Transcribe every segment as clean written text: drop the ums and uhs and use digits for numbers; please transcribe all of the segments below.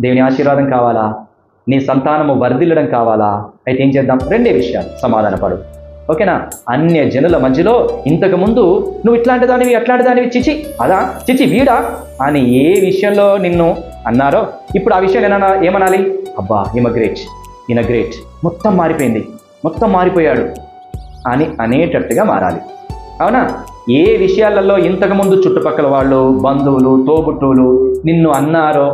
దేవుని ఆశీర్వాదం కావాలా? నీ సంతానము వర్ధిల్లడం కావాలా? అయితే ఏం చేద్దాం? రెండే విషయాలు, సమాధానపడు. ఓకేనా? అన్య జనుల మధ్యలో ఇంతకుముందు నువ్వు ఇట్లాంటి దానివి అట్లాంటి దానివి, చిచి అదా, చిచి వీడా అని ఏ విషయంలో నిన్ను అన్నారో ఇప్పుడు ఆ విషయం ఏమనాలి? అబ్బా ఈయన గ్రేట్, మొత్తం మారిపోయింది, మొత్తం మారిపోయాడు అని అనేటట్టుగా మారాలి. అవునా? ఏ విషయాలలో ఇంతకుముందు చుట్టుపక్కల వాళ్ళు, బంధువులు, తోబుట్టువులు నిన్ను అన్నారో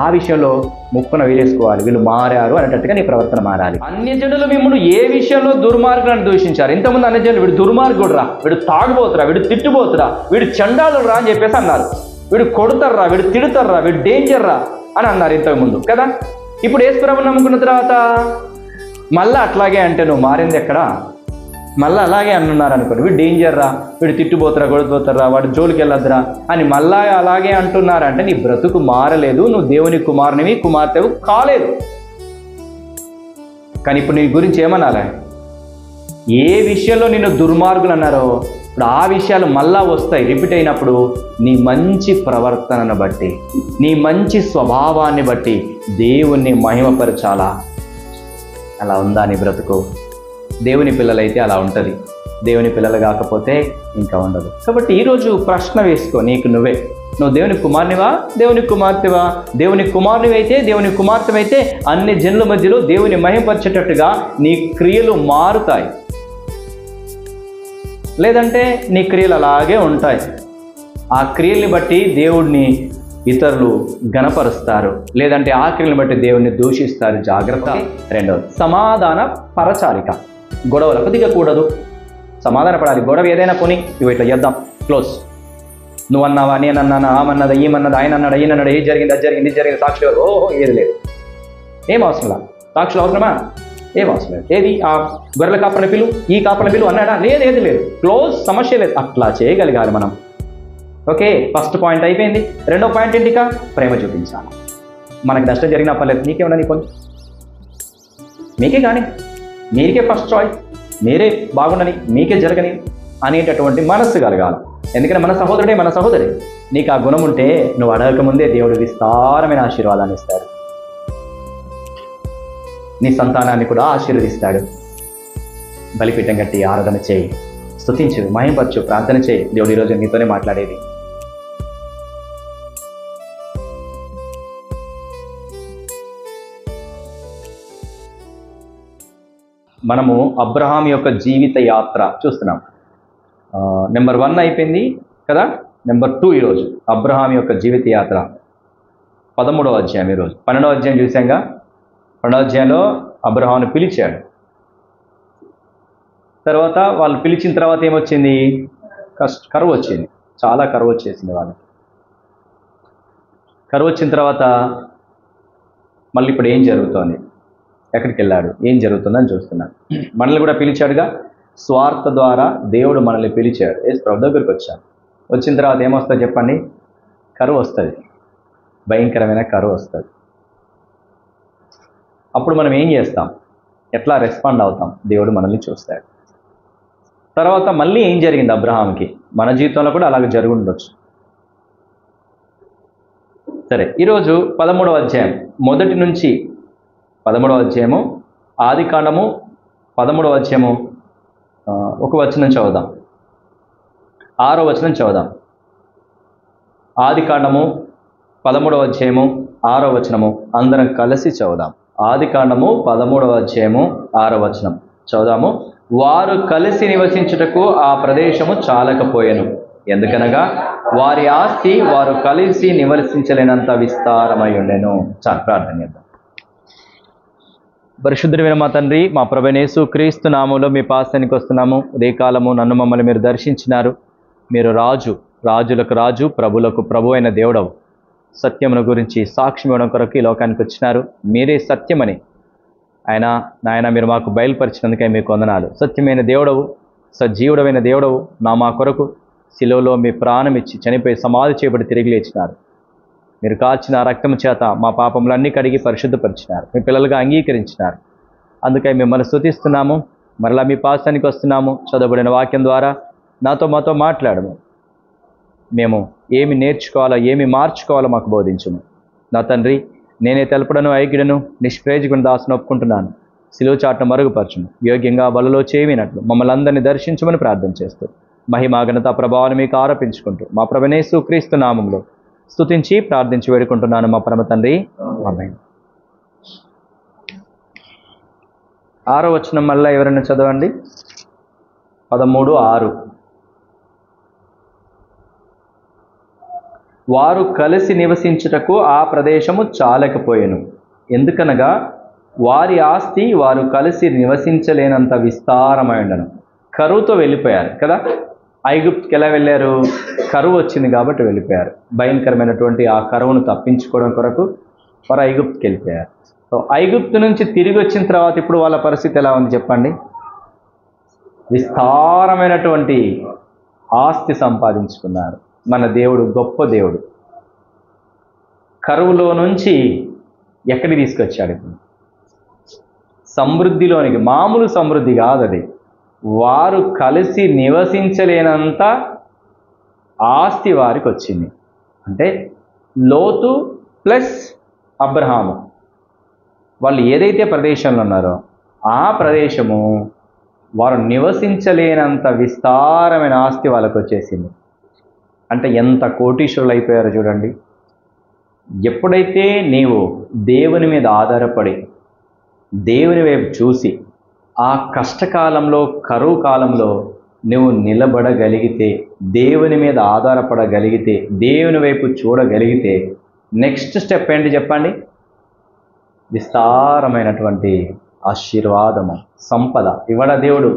ఆ విషయంలో ముక్కున వేలేసుకోవాలి, వీళ్ళు మారారు అనేటట్టుగా నీ ప్రవర్తన మారాలి. అన్యజనులు మిమ్మల్ని ఏ విషయంలో దుర్మార్గులను దూషించారు. ఇంతకుముందు అన్యజనులు వీడు దుర్మార్గుడు రా, వీడు తాగుబోతురా, వీడు తిట్టుబోతురా, వీడు చండాలుడు రా అని చెప్పేసి అన్నారు. వీడు కొడతారా, వీడు తిడతారా, వీడు డేంజర్ రా అని అన్నారు ఇంతకుముందు కదా. ఇప్పుడు యేసుప్రభువుని నమ్ముకున్న తర్వాత మళ్ళీ అట్లాగే అంటే నువ్వు మారింది ఎక్కడ? మళ్ళీ అలాగే అంటున్నారు అనుకోండి, వీడు డేంజర్ రా, వీడు తిట్టుబోతురా, కొడుకుపోతారా, వాడు జోలికి వెళ్ళొద్దురా అని మళ్ళా అలాగే అంటున్నారంటే నీ బ్రతుకు మారలేదు, నువ్వు దేవుని కుమారునివి, కుమార్తెవు కాలేదు. కానీ ఇప్పుడు నీ గురించి ఏమనాలి? ఏ విషయంలో నిన్ను దుర్మార్గులు అన్నారో ఇప్పుడు ఆ విషయాలు మళ్ళా వస్తాయి. రిపీట్ అయినప్పుడు నీ మంచి ప్రవర్తనను బట్టి, నీ మంచి స్వభావాన్ని బట్టి దేవుణ్ణి మహిమపరచాలా? అలా ఉందా నీ బ్రతుకు? దేవుని పిల్లలైతే అలా ఉంటుంది, దేవుని పిల్లలు కాకపోతే ఇంకా ఉండదు. కాబట్టి ఈరోజు ప్రశ్న వేసుకో నీకు నువ్వే, నువ్వు దేవుని కుమారునివా, దేవుని కుమార్తెవా? దేవుని కుమారునివైతే, దేవుని కుమార్తెవైతే అన్ని జనుల మధ్యలో దేవుని మహిమపరిచేటట్టుగా నీ క్రియలు మారుతాయి. లేదంటే నీ క్రియలు అలాగే ఉంటాయి. ఆ క్రియల్ని బట్టి దేవుడిని ఇతరులు గణపరుస్తారు, లేదంటే ఆ క్రియలను బట్టి దేవుణ్ణి దూషిస్తారు. జాగ్రత్త. రెండవది, సమాధాన పరచాలిక. గొడవలకు దిగకూడదు, సమాధాన పడాలి. గొడవ ఏదైనా కొని ఇవి ఇట్లా చేద్దాం, క్లోజ్. నువ్వు అన్నావా, నేను అన్నానా, ఆమన్నదా, ఈమన్నదా, ఆయన అన్నాడు, ఈయన అన్నాడు, ఏది జరిగింది, అది జరిగింది, ఇది జరిగింది, సాక్షులు ఎవరు? ఓహో, ఏది లేదు. ఏం అవసరంలా? సాక్షులు అవసరమా? ఏం అవసరం లేదు. ఏది ఆ గొర్రెల కాపల పిలు, ఈ కాపల పిలు అన్నాడా? లేదు, ఏది లేదు, క్లోజ్, సమస్య లేదు. అట్లా చేయగలిగాలి మనం. ఓకే, ఫస్ట్ పాయింట్ అయిపోయింది. రెండో పాయింట్ ఏంటిక? ప్రేమ చూపించాలి. మనకి నష్టం జరిగినా పర్లేదు, నీకేమన్నా నీ పని మీకే కానీ, మీరికే ఫస్ట్ చాయిస్, మీరే బాగుండని, మీకే జరగని అనేటటువంటి మనస్సు కలగాలి. ఎందుకంటే మన సహోదరుడే మన సహోదరి. నీకు ఆ గుణం ఉంటే నువ్వు అడగకముందే దేవుడు విస్తారమైన ఆశీర్వాదాన్ని ఇస్తాడు. నీ సంతానాన్ని కూడా ఆశీర్వదిస్తాడు. బలిపీఠం కట్టి ఆరాధన చేయి, స్తుతించు, మహిమపరచు, ప్రార్థన చేయి. దేవుడు ఈరోజు నీతోనే మాట్లాడేది. మనము అబ్రహాం యొక్క జీవిత యాత్ర చూస్తున్నాం. నెంబర్ 1 అయిపోయింది కదా, నెంబర్ 2 ఈరోజు అబ్రహాం యొక్క జీవిత యాత్ర 13వ అధ్యాయం. ఈరోజు 12వ అధ్యాయం చూసాంగా. 12వ అధ్యాయంలో అబ్రహాంను పిలిచాడు. తర్వాత వాళ్ళు పిలిచిన తర్వాత ఏమొచ్చింది? కరువు వచ్చింది, చాలా కరువు వచ్చేసింది వాళ్ళకి. కరువు వచ్చిన తర్వాత మళ్ళీ ఇప్పుడు ఏం జరుగుతోంది, ఎక్కడికి వెళ్ళాడు, ఏం జరుగుతుందని చూస్తున్నాడు. మనల్ని కూడా పిలిచాడుగా, స్వార్థ ద్వారా దేవుడు మనల్ని పిలిచాడు. ప్రభు దగ్గరికి వచ్చాను. వచ్చిన తర్వాత ఏమొస్తుంది చెప్పండి? కరువు వస్తుంది, భయంకరమైన కరువు వస్తుంది. అప్పుడు మనం ఏం చేస్తాం? ఎట్లా రెస్పాండ్ అవుతాం? దేవుడు మనల్ని చూస్తాడు. తర్వాత మళ్ళీ ఏం జరిగింది అబ్రహాంకి? మన జీవితంలో కూడా అలాగే జరిగి ఉండొచ్చు. సరే, ఈరోజు 13వ అధ్యాయం మొదటి నుంచి 13వ అధ్యాయము, ఆదికాండము 13వ అధ్యాయము ఒక వచనం చదువుదాం, 6వ వచనం చదువుదాం. ఆదికాండము 13వ అధ్యాయము 6వ వచనము అందరం కలిసి చదువుదాం. ఆదికాండము 13వ అధ్యాయము 6వ వచనం చదువుదాము. వారు కలిసి నివసించుటకు ఆ ప్రదేశము చాలకపోయెను, ఎందుకనగా వారి ఆస్తి వారు కలిసి నివసించలేనంత విస్తారమై ఉండెను. చాలా ప్రార్థన చేద్దాం. పరిశుద్ధుడైన మా తండ్రి, మా ప్రభువైన యేసుక్రీస్తు నామములో మీ పాసానికి వస్తున్నాము. ఉదయకాలము నన్ను మమ్మల్ని మీరు దర్శించినారు. మీరు రాజు, రాజులకు రాజు, ప్రభులకు ప్రభు అయిన దేవుడవు. సత్యమును గురించి సాక్ష్యం ఇవ్వడం కొరకు ఈ లోకానికి వచ్చినారు. మీరే సత్యమని నాయన మీరు మాకు బయలుపరిచినందుకే మీకు వందనాలు. సత్యమైన దేవుడవు, సజీవుడమైన దేవుడవు, మా కొరకు శిలువలో మీ ప్రాణం ఇచ్చి చనిపోయి సమాధి చేయబడి తిరిగి లేచినారు. మీరు కాల్చిన రక్తము చేత మా పాపములన్నీ కడిగి పరిశుద్ధపరిచినారు. మీ పిల్లలుగా అంగీకరించినారు. అందుకై మిమ్మల్ని స్తుతిస్తున్నాము. మరలా మీ పాసానికి వస్తున్నాము. చదవబడిన వాక్యం ద్వారా మాతో మాట్లాడము. మేము ఏమి నేర్చుకోవాలో, ఏమి మార్చుకోవాలో మాకు బోధించుము. నా తండ్రి, నేనే తెలపడను ఐగిడను నిష్ప్రయోజకుని దాసును ఒప్పుకుంటున్నాను. సిలువ చాటును మరుగుపరచును, యోగ్యంగా బలలో చేవినట్లు మమ్మల్ని అందరినీ దర్శించమని ప్రార్థన చేస్తూ మహిమా ఘనత ప్రభావాన్ని మీకు ఆరోపించుకుంటూ మా ప్రభువైన యేసుక్రీస్తు నామములో స్తుతించి ప్రార్థించి వేడుకుంటున్నాను మా పరమ తండ్రి, ఆమేన్. 6వ వచనం మళ్ళీ ఎవరైనా చదవండి. 13:6. వారు కలిసి నివసించుటకు ఆ ప్రదేశము చాలకపోయెను, ఎందుకనగా వారి ఆస్తి వారు కలిసి నివసించలేనంత విస్తారమైండను. కరువుతో వెళ్ళిపోయారు కదా. ఐగుప్తుకి ఎలా వెళ్ళారు? కరువు వచ్చింది కాబట్టి వెళ్ళిపోయారు. భయంకరమైనటువంటి ఆ కరువును తప్పించుకోవడం కొరకు వారు ఐగుప్తుకి వెళ్ళిపోయారు. సో ఐగుప్తు నుంచి తిరిగి వచ్చిన తర్వాత ఇప్పుడు వాళ్ళ పరిస్థితి ఎలా ఉంది చెప్పండి? విస్తారమైనటువంటి ఆస్తి సంపాదించుకున్నారు. మన దేవుడు గొప్ప దేవుడు. కరువులో నుంచి ఎక్కడికి తీసుకొచ్చాడు? ఇప్పుడు సమృద్ధిలోనికి. మామూలు సమృద్ధి కాదు అది. వారు కలిసి నివసించలేనంత ఆస్తి వారికి వచ్చింది. అంటే లోతు ప్లస్ అబ్రహాము వాళ్ళు ఏదైతే ప్రదేశంలో ఉన్నారో ఆ ప్రదేశము వారు నివసించలేనంత విస్తారమైన ఆస్తి వాళ్ళకు వచ్చేసింది. అంటే ఎంత కోటీశ్వరులు అయిపోయారో చూడండి. ఎప్పుడైతే నీవు దేవుని మీద ఆధారపడి దేవుని వైపు చూసి ఆ కష్టకాలంలో కరువు కాలంలో నువ్వు నిలబడగలిగితే, దేవుని మీద ఆధారపడగలిగితే, దేవుని వైపు చూడగలిగితే నెక్స్ట్ స్టెప్ ఏంటి చెప్పండి? విస్తారమైనటువంటి ఆశీర్వాదము, సంపద ఇవాళ దేవుడు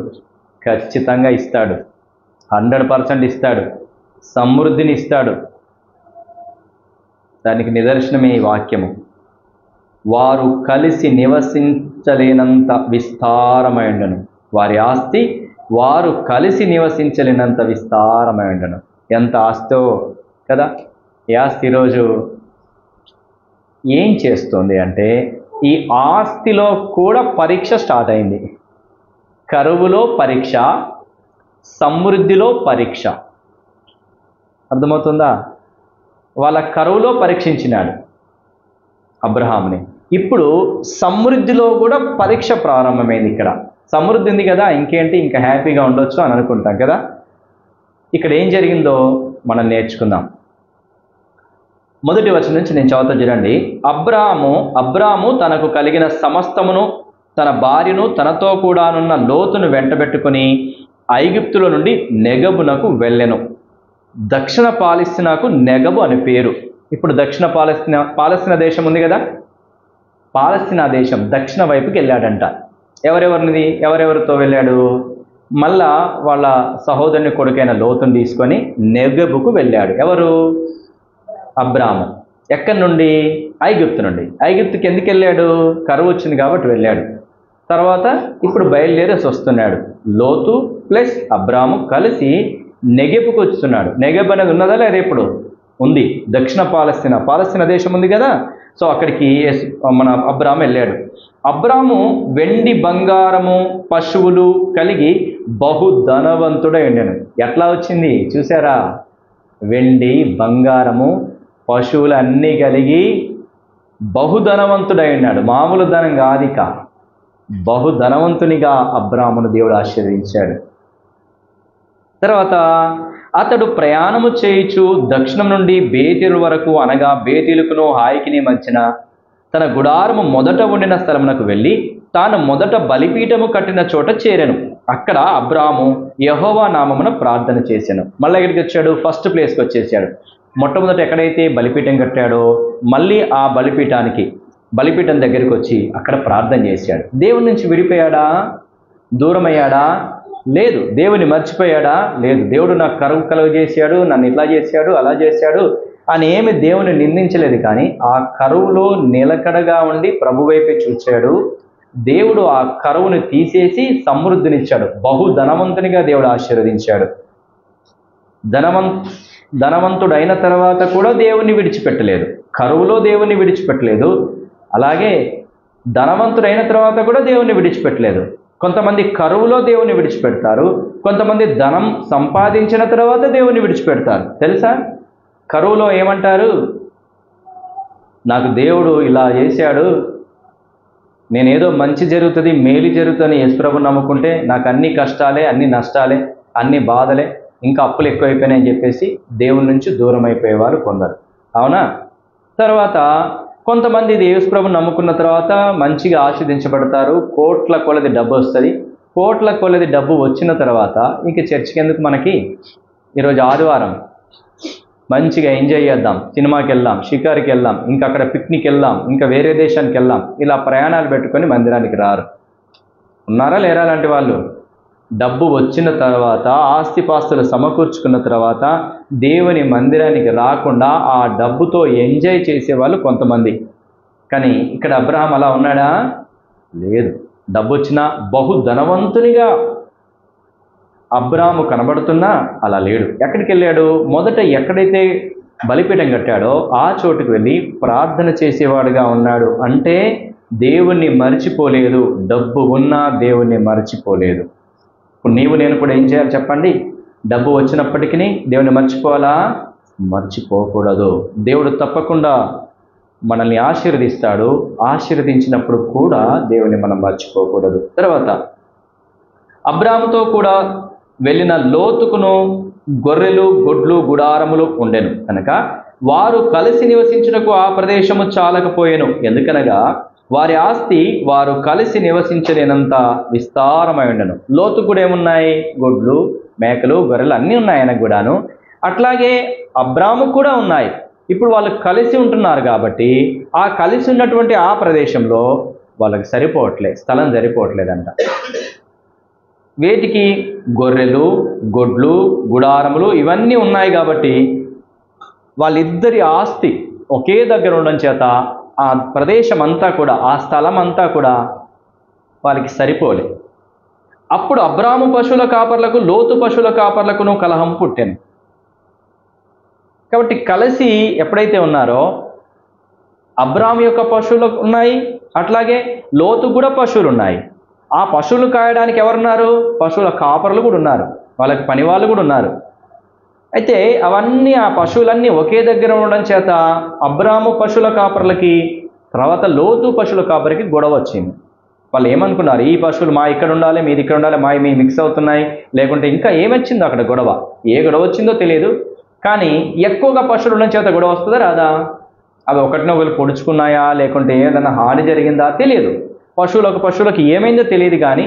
ఖచ్చితంగా ఇస్తాడు. 100% ఇస్తాడు. సమృద్ధిని ఇస్తాడు. దానికి నిదర్శనమే ఈ వాక్యము. వారు కలిసి నివసించలేనంత విస్తారమైండను. వారి ఆస్తి వారు కలిసి నివసించలేనంత విస్తారమైండను. ఎంత ఆస్తో కదా. ఈ ఆస్తి ఈరోజు ఏం చేస్తుంది అంటే, ఈ ఆస్తిలో కూడా పరీక్ష స్టార్ట్ అయింది. కరువులో పరీక్ష, సమృద్ధిలో పరీక్ష. అర్థమవుతుందా? వాళ్ళ కరువులో పరీక్షించినాడు అబ్రహాముని. ఇప్పుడు సమృద్ధిలో కూడా పరీక్ష ప్రారంభమైంది. ఇక్కడ సమృద్ధి ఉంది కదా, ఇంకేంటి, ఇంకా హ్యాపీగా ఉండొచ్చు అని అనుకుంటాం కదా. ఇక్కడ ఏం జరిగిందో మనం నేర్చుకుందాం. మొదటి వచనం నుంచి నేను చదువుతా చూడండి. అబ్రాము తనకు కలిగిన సమస్తమును, తన భార్యను, తనతో కూడానున్న లోతును వెంటబెట్టుకుని ఐగుప్తులో నుండి నెగబునకు వెళ్ళెను. దక్షిణ పాలస్తీనాకు నెగబు అని పేరు. ఇప్పుడు దక్షిణ పాలస్తీనా దేశం ఉంది కదా, పాలస్తీనా దేశం దక్షిణ వైపుకి వెళ్ళాడంట. ఎవరెవరితో వెళ్ళాడు? మళ్ళా వాళ్ళ సహోదరుని కొడుకైన లోతుని తీసుకొని నెగబుకు వెళ్ళాడు. ఎవరు? అబ్రాము. ఎక్కడి నుండి? ఐగుప్తు నుండి. ఐగుప్తుకి ఎందుకు వెళ్ళాడు? కరువు వచ్చింది కాబట్టి వెళ్ళాడు. తర్వాత ఇప్పుడు బయలుదేరేసి వస్తున్నాడు. లోతు ప్లస్ అబ్రాము కలిసి నెగెబుకు వస్తున్నాడు. నెగెబ్ అనేది ఉన్నదా లేదా? ఇప్పుడు ఉంది. దక్షిణ పాలస్తీనా దేశం ఉంది కదా. సో అక్కడికి మన అబ్రాము వెళ్ళాడు. అబ్రాము వెండి బంగారము పశువులు కలిగి బహుధనవంతుడై ఉండాను. ఎట్లా వచ్చింది చూసారా? వెండి బంగారము పశువులు అన్నీ కలిగి బహుధనవంతుడై ఉన్నాడు. మామూలు ధనం కాదిక, బహుధనవంతునిగా అబ్రామును దేవుడు ఆశీర్వదించాడు. తర్వాత అతడు ప్రయాణము చేయుచు దక్షిణం నుండి బేతేలు వరకు, అనగా బేతేలుకును హాయికిని మధ్యన తన గుడారము మొదట ఉండిన స్థలమునకు వెళ్ళి తాను మొదట బలిపీఠము కట్టిన చోట చేరెను. అక్కడ అబ్రాము యెహోవా నామమున ప్రార్థన చేశాను. మళ్ళీ ఎక్కడికి వచ్చాడు? ఫస్ట్ ప్లేస్కి వచ్చేసాడు. మొట్టమొదట ఎక్కడైతే బలిపీఠం కట్టాడో మళ్ళీ ఆ బలిపీఠం దగ్గరికి వచ్చి అక్కడ ప్రార్థన చేశాడు. దేవుని నుంచి విడిపోయాడా? దూరమయ్యాడా? లేదు. దేవుని మర్చిపోయాడా? లేదు. దేవుడు నాకు కరువు కలుగజేశాడు, నన్ను ఇట్లా చేశాడు, అలా చేశాడు అని ఏమి దేవుని నిందించలేదు. కానీ ఆ కరువులో నిలకడగా ఉండి ప్రభు వైపే చూచాడు. దేవుడు ఆ కరువుని తీసేసి సమృద్ధినిచ్చాడు. బహుధనవంతునిగా దేవుడు ఆశీర్వదించాడు. ధనవంతుడైన తర్వాత కూడా దేవుణ్ణి విడిచిపెట్టలేదు. కరువులో దేవుణ్ణి విడిచిపెట్టలేదు. అలాగే ధనవంతుడైన తర్వాత కూడా దేవుణ్ణి విడిచిపెట్టలేదు. కొంతమంది కరువులో దేవుని విడిచిపెడతారు, కొంతమంది ధనం సంపాదించిన తర్వాత దేవుని విడిచిపెడతారు. తెలుసా? కరువులో ఏమంటారు? నాకు దేవుడు ఇలా చేశాడు, నేనేదో మంచి జరుగుతుంది, మేలు జరుగుతుంది యేసుప్రభుని నమ్ముకుంటే నాకు అన్ని కష్టాలే, అన్ని నష్టాలే, అన్ని బాధలే, ఇంకా అప్పులు ఎక్కువైపోయినాయని చెప్పేసి దేవుని నుంచి దూరం అయిపోయేవారు కొందరు. అవునా? తర్వాత కొంతమంది యేసుప్రభుని నమ్ముకున్న తర్వాత మంచిగా ఆశీర్వదించబడతారు, కోట్ల కొలది డబ్బు వస్తుంది. కోట్ల కొలది డబ్బు వచ్చిన తర్వాత ఇంక చర్చికి ఎందుకు మనకి, ఈరోజు ఆదివారం మంచిగా ఎంజాయ్ చేద్దాం, సినిమాకి వెళ్దాం, షికార్కి వెళ్దాం, ఇంకా అక్కడ పిక్నిక్ వెళ్దాం, ఇంకా వేరే దేశానికి వెళ్దాం, ఇలా ప్రయాణాలు పెట్టుకొని మందిరానికి రారు. ఉన్నారా లేరా లాంటి వాళ్ళు? డబ్బు వచ్చిన తర్వాత, ఆస్తిపాస్తులు సమకూర్చుకున్న తర్వాత దేవుని మందిరానికి రాకుండా ఆ డబ్బుతో ఎంజాయ్ చేసేవాళ్ళు కొంతమంది. కానీ ఇక్కడ అబ్రహాం అలా ఉన్నాడా? లేదు. డబ్బు వచ్చినా బహు ధనవంతునిగా అబ్రాము కనబడుతున్నా అలా లేడు. ఎక్కడికి వెళ్ళాడు? మొదట ఎక్కడైతే బలిపీఠం కట్టాడో ఆ చోటుకు వెళ్ళి ప్రార్థన చేసేవాడుగా ఉన్నాడు. అంటే దేవుణ్ణి మర్చిపోలేదు. డబ్బు ఉన్నా దేవుణ్ణి మర్చిపోలేదు. ఇప్పుడు నీవు నేను కూడా ఏం చేయాలి చెప్పండి? డబ్బు వచ్చినప్పటికీ దేవుని మర్చిపోవాలా? మర్చిపోకూడదు. దేవుడు తప్పకుండా మనల్ని ఆశీర్వదిస్తాడు. ఆశీర్వదించినప్పుడు కూడా దేవుని మనం మర్చిపోకూడదు. తర్వాత అబ్రాముతో కూడా వెళ్ళిన లోతుకును గొర్రెలు, గొడ్లు, గుడారములు ఉండెను కనుక వారు కలిసి నివసించుటకు ఆ ప్రదేశము చాలకపోయెను. ఎందుకనగా వారి ఆస్తి వారు కలిసి నివసించలేనంత విస్తారమై ఉండెను. లోతు కూడా ఏమున్నాయి? గొడ్లు, మేకలు, గొర్రెలు అన్నీ ఉన్నాయి ఆయనకు కూడాను. అట్లాగే అబ్రాము కూడా ఉన్నాయి. ఇప్పుడు వాళ్ళు కలిసి ఉంటున్నారు కాబట్టి ఆ కలిసి ఉన్నటువంటి ఆ ప్రదేశంలో వాళ్ళకి స్థలం సరిపోవట్లేదంట. వేటికి? గొర్రెలు, గొడ్లు, గుడారములు ఇవన్నీ ఉన్నాయి కాబట్టి వాళ్ళిద్దరి ఆస్తి ఒకే దగ్గర ఉండడం చేత ఆ ప్రదేశం అంతా కూడా, ఆ స్థలం అంతా కూడా వాళ్ళకి సరిపోలే. అప్పుడు అబ్రాము పశువుల కాపర్లకు, లోతు పశువుల కాపర్లకును కలహం పుట్టాను. కాబట్టి కలిసి ఎప్పుడైతే ఉన్నారో అబ్రాము యొక్క పశువులు ఉన్నాయి, అట్లాగే లోతు కూడా పశువులు ఉన్నాయి. ఆ పశువులు కాయడానికి ఎవరున్నారు? పశువుల కాపర్లు కూడా ఉన్నారు, వాళ్ళకి పని వాళ్ళు కూడా ఉన్నారు. అయితే అవన్నీ, ఆ పశువులన్నీ ఒకే దగ్గర ఉండడం చేత అబ్రాము పశువుల కాపర్లకి, తర్వాత లోతు పశువుల కాపరికి గొడవ వచ్చింది. వాళ్ళు ఏమనుకున్నారు? ఈ పశువులు మా ఇక్కడ ఉండాలి, మీది ఇక్కడ ఉండాలి, మీ మిక్స్ అవుతున్నాయి, లేకుంటే ఇంకా ఏమొచ్చిందో అక్కడ గొడవ. ఏ గొడవ వచ్చిందో తెలియదు. కానీ ఎక్కువగా పశువులు ఉండడం చేత గొడవ వస్తుందా రాదా? అవి ఒకటినొకరు పొడుచుకున్నాయా, లేకుంటే ఏదైనా హాని జరిగిందా తెలియదు. పశువులకు ఏమైందో తెలియదు. కానీ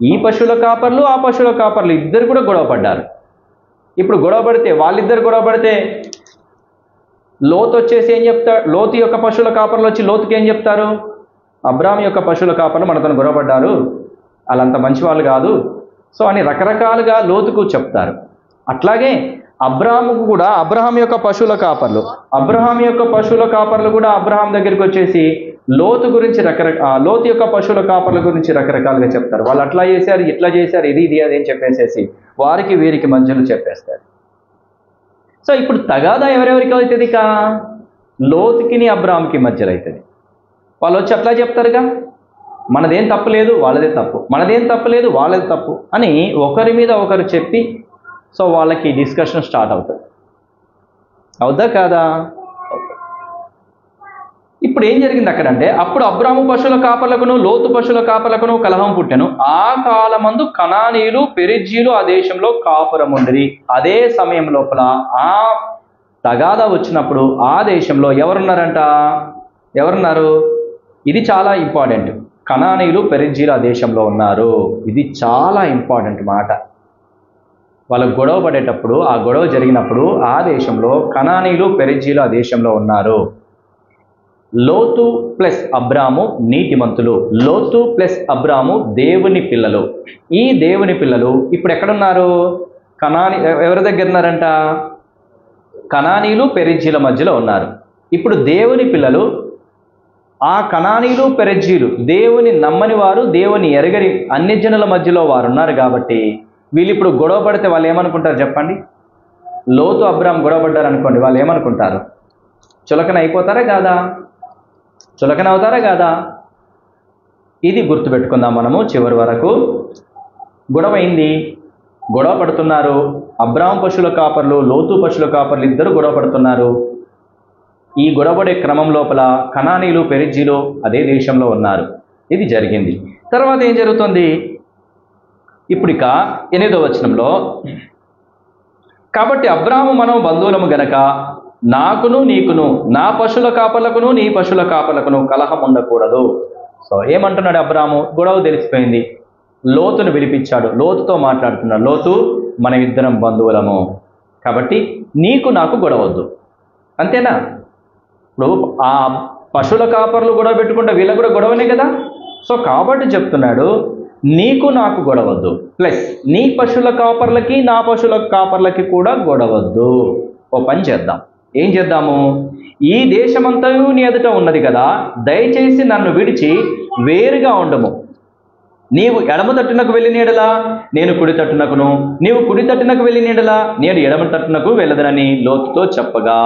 ఈ పశువుల కాపర్లు, ఆ పశువుల కాపర్లు ఇద్దరు కూడా గొడవ పడ్డారు. ఇప్పుడు గొడవ పడితే, వాళ్ళిద్దరు గొడవ పడితే లోతు వచ్చేసి ఏం చెప్తాడు? లోతు యొక్క పశువుల కాపర్లు వచ్చి లోతుకి ఏం చెప్తారు? అబ్రాము యొక్క పశువుల కాపర్లు మనతో గొడవపడ్డారు, వాళ్ళంత మంచి వాళ్ళు కాదు, సో అని రకరకాలుగా లోతుకు చెప్తారు. అట్లాగే అబ్రాముకు కూడా అబ్రహాం యొక్క పశువుల కాపర్లు కూడా అబ్రహాం దగ్గరికి వచ్చేసి లోతు గురించి లోతు యొక్క పశువుల కాపర్ల గురించి రకరకాలుగా చెప్తారు. వాళ్ళు అట్లా చేశారు, ఇట్లా చేశారు, ఇది అదేం చెప్పేసేసి వారికి వీరికి మధ్యలో చెప్పేస్తారు. సో ఇప్పుడు తగాదా ఎవరెవరికి అవుతుంది? లోతుకిని అబ్రాహాంకి మధ్యలో అవుతుంది. వాళ్ళు వచ్చి అట్లా చెప్తారుగా, మనదేం తప్పు లేదు, వాళ్ళదే తప్పు, మనదేం తప్పు లేదు, వాళ్ళది తప్పు అని ఒకరి మీద ఒకరు చెప్పి, సో వాళ్ళకి డిస్కషన్ స్టార్ట్ అవుతుంది. అవుదా కాదా? ఇప్పుడు ఏం జరిగింది అక్కడంటే, అప్పుడు అబ్రాము పశువుల కాపర్లకును లోతు పశువుల కాపర్లకును కలహం పుట్టెను. ఆ కాలమందు కనానీయులు, పెరిజ్జీలు ఆ దేశంలో కాపురముండిరి. అదే సమయం లోపల ఆ తగాదా వచ్చినప్పుడు ఆ దేశంలో ఎవరున్నారు? ఇది చాలా ఇంపార్టెంట్. కనానీయులు, పెరిజ్జీలు ఆ దేశంలో ఉన్నారు. ఇది చాలా ఇంపార్టెంట్ మాట. వాళ్ళకు గొడవ పడేటప్పుడు, ఆ గొడవ జరిగినప్పుడు ఆ దేశంలో కనానీయులు, పెరిజ్జీలు ఆ దేశంలో ఉన్నారు. లోతు ప్లస్ అబ్రాము నీతిమంతులు, లోతు ప్లస్ అబ్రాము దేవుని పిల్లలు. ఈ దేవుని పిల్లలు ఇప్పుడు ఎక్కడున్నారు? ఎవరి దగ్గర ఉన్నారంట? కనానీయులు, పెరిజ్జీల మధ్యలో ఉన్నారు. ఇప్పుడు దేవుని పిల్లలు ఆ కనానీయులు, పెరిజ్జీలు, దేవుని నమ్మని వారు, దేవుని ఎరగని అన్యజనుల మధ్యలో వారు ఉన్నారు. కాబట్టి వీళ్ళు ఇప్పుడు గొడవ పడితే వాళ్ళు ఏమనుకుంటారు చెప్పండి? లోతు అబ్రాం గొడవ పడ్డారు అనుకోండి, వాళ్ళు ఏమనుకుంటారు? చులకన అయిపోతారా కాదా? చులకన అవుతారా కాదా? ఇది గుర్తుపెట్టుకుందాం మనము. చివరి వరకు గొడవ అయింది, గొడవ పడుతున్నారు. అబ్రాం పశువుల కాపర్లు, లోతు పశువుల కాపర్లు ఇద్దరు గొడవ పడుతున్నారు. ఈ గొడవడే క్రమం లోపల కనానీలు పెరిజ్జీలు అదే దేశంలో ఉన్నారు. ఇది జరిగింది. తర్వాత ఏం జరుగుతుంది? ఇప్పుడు ఇక 8వ వచనంలో, కాబట్టి అబ్రాము మనం బంధువులము గనక నాకును నీకును నా పశువుల కాపర్లకును నీ పశువుల కాపర్లకును కలహం ఉండకూడదు. సో ఏమంటున్నాడు అబ్రాము? గొడవ తెలిసిపోయింది. లోతును పిలిపించాడు. లోతుతో మాట్లాడుతున్నాడు. లోతు, మన ఇద్దరం బంధువులము కాబట్టి నీకు నాకు గొడవద్దు. అంతేనా? ఇప్పుడు ఆ పశువుల కాపర్లు గొడవ పెట్టుకుంటే వీళ్ళకు కూడా గొడవనే కదా. సో కాబట్టి చెప్తున్నాడు, నీకు నాకు గొడవద్దు, ప్లస్ నీ పశువుల కాపర్లకి నా పశువుల కాపర్లకి కూడా గొడవద్దు. ఓ పని చేద్దాం. ఏం చేద్దాము? ఈ దేశమంతయు నీ ఎదుట ఉన్నది కదా, దయచేసి నన్ను విడిచి వేరుగా ఉండము. నీవు ఎడమ తట్టునకు వెళ్ళిన ఎడలా నేను కుడి తట్టునకును, నీవు కుడి తట్టునకు వెళ్ళిన ఎడలా నేను ఎడమ తట్టునకు వెళ్ళదనని లోతుతో చెప్పగా.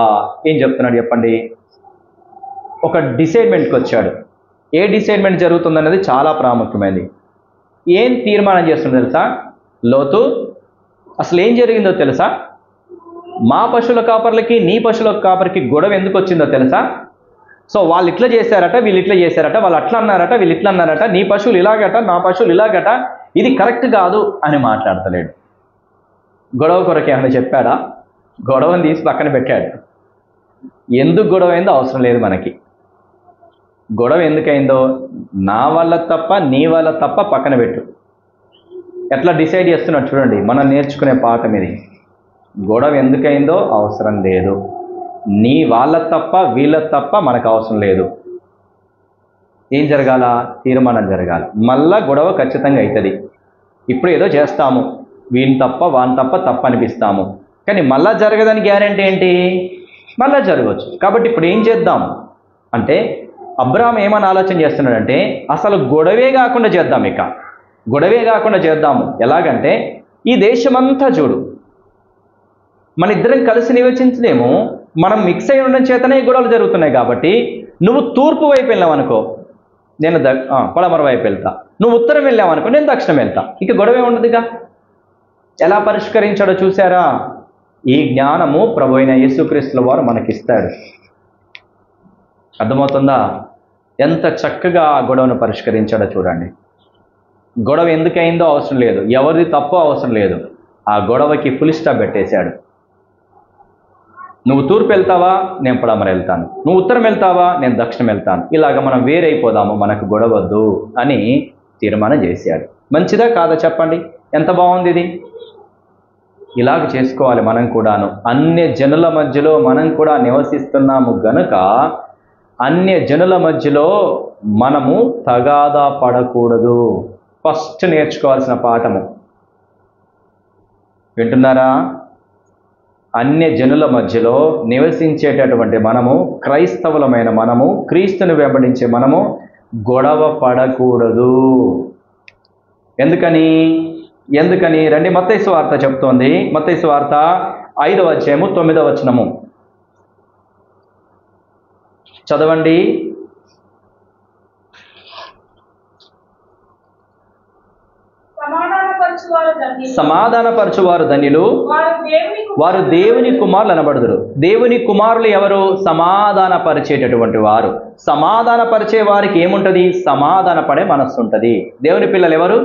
ఏం చెప్తున్నాడు చెప్పండి? ఒక డిసైడ్మెంట్కి వచ్చాడు. ఏ డిసైడ్మెంట్ జరుగుతుందన్నది చాలా ప్రాముఖ్యమైనది. ఏం తీర్మానం చేస్తుందో తెలుసా లోతు? అసలు ఏం జరిగిందో తెలుసా? మా పశువుల కాపర్లకి నీ పశువుల కాపరికి గొడవ ఎందుకు వచ్చిందో తెలుసా? సో వాళ్ళు ఇట్లా చేశారట, వీళ్ళు ఇట్లా చేశారట, వాళ్ళు అట్లా అన్నారట, వీళ్ళు ఇట్లా అన్నారట, నీ పశువులు ఇలాగట, నా పశువులు ఇలాగట, ఇది కరెక్ట్ కాదు అని మాట్లాడతలేడు. గొడవ కొరకే అని చెప్పాడా? గొడవని తీసి పక్కన పెట్టాడు. ఎందుకు గొడవ అయిందో అవసరం లేదు మనకి. గొడవ ఎందుకైందో నా వల్ల తప్ప నీ వల్ల తప్ప పక్కన పెట్టు. ఎట్లా డిసైడ్ చేస్తున్నాడు చూడండి. మనం నేర్చుకునే పాఠం ఇది. గొడవ ఎందుకైందో అవసరం లేదు. నీ వాళ్ళ తప్ప వీళ్ళ తప్ప మనకు అవసరం లేదు. ఏం జరగాల? తీర్మానం జరగాల. మళ్ళా గొడవ ఖచ్చితంగా అవుతుంది. ఇప్పుడు ఏదో చేస్తాము, వీని తప్ప వాని తప్ప అనిపిస్తాము, కానీ మళ్ళా జరగదని గ్యారెంటీ ఏంటి? మళ్ళా జరగవచ్చు. కాబట్టి ఇప్పుడు ఏం చేద్దాం అంటే, అబ్రాహాం ఏమని ఆలోచన చేస్తున్నాడంటే, అసలు గొడవే కాకుండా చేద్దాం. ఇక గొడవే కాకుండా చేద్దాము. ఎలాగంటే, ఈ దేశమంతా చూడు, మన ఇద్దరం కలిసి నివసించలేము, మనం మిక్స్ అయి ఉండడం చేతనే గొడవలు జరుగుతున్నాయి. కాబట్టి నువ్వు తూర్పు వైపు వెళ్ళావు అనుకో, నేను పడమర వైపు వెళ్తా. నువ్వు ఉత్తరం వెళ్ళావు అనుకో, నేను దక్షిణం వెళ్తా. ఇక గొడవే ఉండదుగా. ఎలా పరిష్కరించాడో చూసారా? ఈ జ్ఞానము ప్రభు అయిన యేసుక్రీస్తుల వారు మనకిస్తాడు. అర్థమవుతుందా? ఎంత చక్కగా ఆ గొడవను పరిష్కరించాడో చూడండి. గొడవ ఎందుకైందో అవసరం లేదు, ఎవరిది తప్పో అవసరం లేదు. ఆ గొడవకి ఫుల్ స్టాప్ పెట్టేశాడు. నువ్వు తూర్పు వెళ్తావా, నేను పడమర వెళ్తాను. నువ్వు ఉత్తరం వెళ్తావా, నేను దక్షిణం వెళ్తాను. ఇలాగ మనం వేరైపోదాము, మనకు గొడవద్దు అని తీర్మానం చేశాడు. మంచిదా కాదా చెప్పండి? ఎంత బాగుంది ఇది. ఇలాగ చేసుకోవాలి మనం కూడాను. అన్య జనుల మధ్యలో మనం కూడా నివసిస్తున్నాము గనుక అన్య జనుల మధ్యలో మనము తగాదా పడకూడదు. ఫస్ట్ నేర్చుకోవాల్సిన పాఠము. వింటున్నారా? అన్య జనుల మధ్యలో నివసించేటటువంటి మనము, క్రైస్తవులమైన మనము, క్రీస్తుని వెంబడించే మనము గొడవ పడకూడదు. ఎందుకని రండి, మత్తయి సువార్త చెప్తోంది. మత్తయి సువార్త 5వ అధ్యాయము 9వ వచనము చదవండి. సమాధానపరచువారు ధన్యులు, వారు దేవుని కుమారులు అనబడుదురు. దేవుని కుమారులు ఎవరు? సమాధానపరిచేటటువంటి వారు. సమాధానపరిచే వారికి ఏముంటుంది? సమాధానపడే మనస్సు ఉంటుంది. దేవుని పిల్లలు ఎవరు?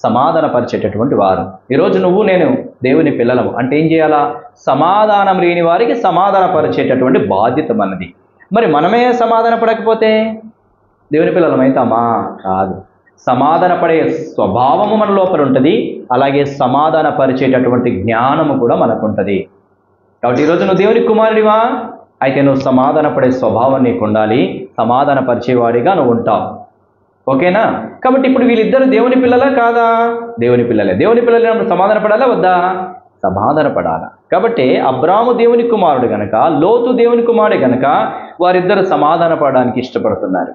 సమాధానపరిచేటటువంటి వారు. ఈరోజు నువ్వు నేను దేవుని పిల్లలము అంటే ఏం చేయాలా? సమాధానం లేని వారికి సమాధానపరిచేటటువంటి బాధ్యత మనది. మరి మనమే సమాధానపడకపోతే దేవుని పిల్లలమైతామా? కాదు. సమాధానపడే స్వభావము మన లోపల ఉంటుంది, అలాగే సమాధానపరిచేటటువంటి జ్ఞానము కూడా మనకు ఉంటుంది. కాబట్టి ఈరోజు నువ్వు దేవుని కుమారుడివా అయితే నువ్వు సమాధానపడే స్వభావం నీకు ఉండాలి, సమాధానపరిచేవాడిగా నువ్వు ఉంటావు. ఓకేనా? కాబట్టి ఇప్పుడు వీళ్ళిద్దరు దేవుని పిల్లలా కాదా? దేవుని పిల్లలే. దేవుని పిల్లలు సమాధానపడాలా వద్దా? సమాధానపడాలా. కాబట్టి అబ్రాము దేవుని కుమారుడు గనక, లోతు దేవుని కుమారుడే గనక వారిద్దరు సమాధానపడడానికి ఇష్టపడుతున్నారు.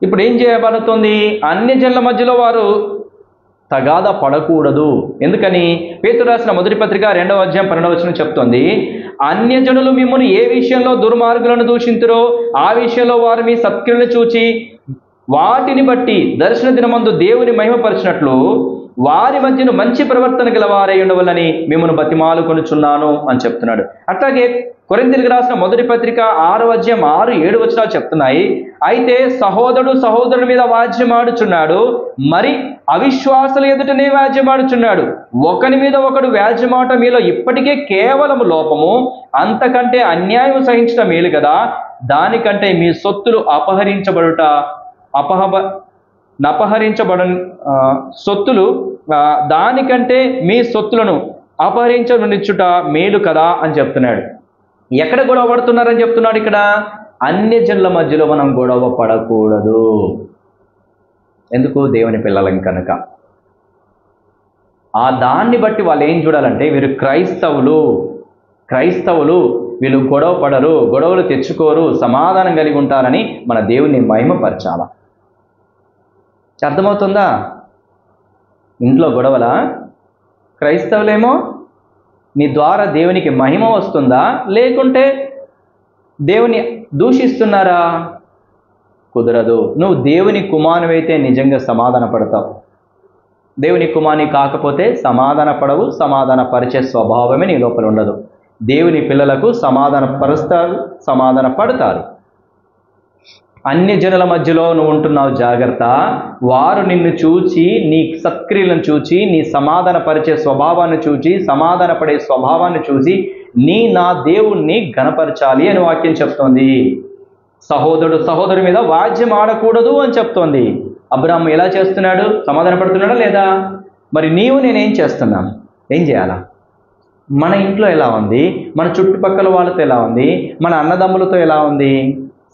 ఇప్పుడు ఏం చేయబడుతుంది? అన్యజనుల మధ్యలో వారు తగాదా పడకూడదు. ఎందుకని? పేతురు రాసిన మొదటి పత్రిక 2వ అధ్యాయం 12వ వచనం చెప్తోంది, అన్యజనులు మిమ్మల్ని ఏ విషయంలో దుర్మార్గులను దూషింతురో ఆ విషయంలో వారు మీ సత్క్రియలను చూచి వాటిని బట్టి దర్శన దినమందు దేవుని మహిమపరిచినట్లు వారి మధ్యను మంచి ప్రవర్తన గల వారై ఉండవాలని మిమ్మల్ని బతిమాలుకొనుచున్నాను అని చెప్తున్నాడు. అట్లాగే కొరింథీయులకు రాసిన మొదటి పత్రిక 6వ అధ్యాయం 6-7 వచనాలు చెప్తున్నాయి. అయితే సహోదరుడు సహోదరుని మీద వ్యాజ్యమాడుచున్నాడు, మరి అవిశ్వాసుల ఎదుటనే వ్యాజ్యమాడుచున్నాడు. ఒకని మీద ఒకడు వ్యాజ్యమాట మీలో ఇప్పటికే కేవలం లోపము, అంతకంటే అన్యాయం సహించడం మేలు కదా. దానికంటే మీ సొత్తులు దానికంటే మీ సొత్తులను అపహరించబడించుట మేలు కదా అని చెప్తున్నాడు. ఎక్కడ గొడవ పడుతున్నారని చెప్తున్నాడు ఇక్కడ? అన్యజనుల మధ్యలో మనం గొడవ పడకూడదు. ఎందుకు? దేవుని పిల్లలం కనుక. ఆ దాన్ని బట్టి వాళ్ళు ఏం చూడాలంటే, వీరు క్రైస్తవులు వీళ్ళు గొడవ పడరు, గొడవలు తెచ్చుకోరు, సమాధానం కలిగి ఉంటారని మన దేవుని మహిమపరచాల. అర్థమవుతుందా? ఇంట్లో గొడవలా? క్రైస్తవులేమో నీ ద్వారా దేవునికి మహిమ వస్తుందా, లేకుంటే దేవుని దూషిస్తున్నారా? కుదరదు. నువ్వు దేవుని కుమారువైతే నిజంగా సమాధాన పడతావు. దేవుని కుమారుని కాకపోతే సమాధాన పడవు. సమాధాన పరిచే స్వభావమే నీ లోపల ఉండదు. దేవుని పిల్లలకు సమాధాన పరుస్తారు, సమాధాన పడతారు. అన్య జనుల మధ్యలో నువ్వు ఉంటున్నావు, జాగ్రత్త. వారు నిన్ను చూచి, నీ సత్క్రియలను చూచి, నీ సమాధాన పరిచే స్వభావాన్ని చూచి, సమాధాన పడే స్వభావాన్ని చూసి నా దేవుణ్ణి ఘనపరచాలి అని వాక్యం చెప్తోంది. సహోదరుడు సహోదరు మీద వ్యాజ్యం ఆడకూడదు అని చెప్తోంది. అబ్రాహాము ఎలా చేస్తున్నాడు? సమాధాన పడుతున్నాడా లేదా? మరి నేనేం చేస్తున్నాను? ఏం చేయాలా? మన ఇంట్లో ఎలా ఉంది? మన చుట్టుపక్కల వాళ్ళతో ఎలా ఉంది? మన అన్నదమ్ములతో ఎలా ఉంది?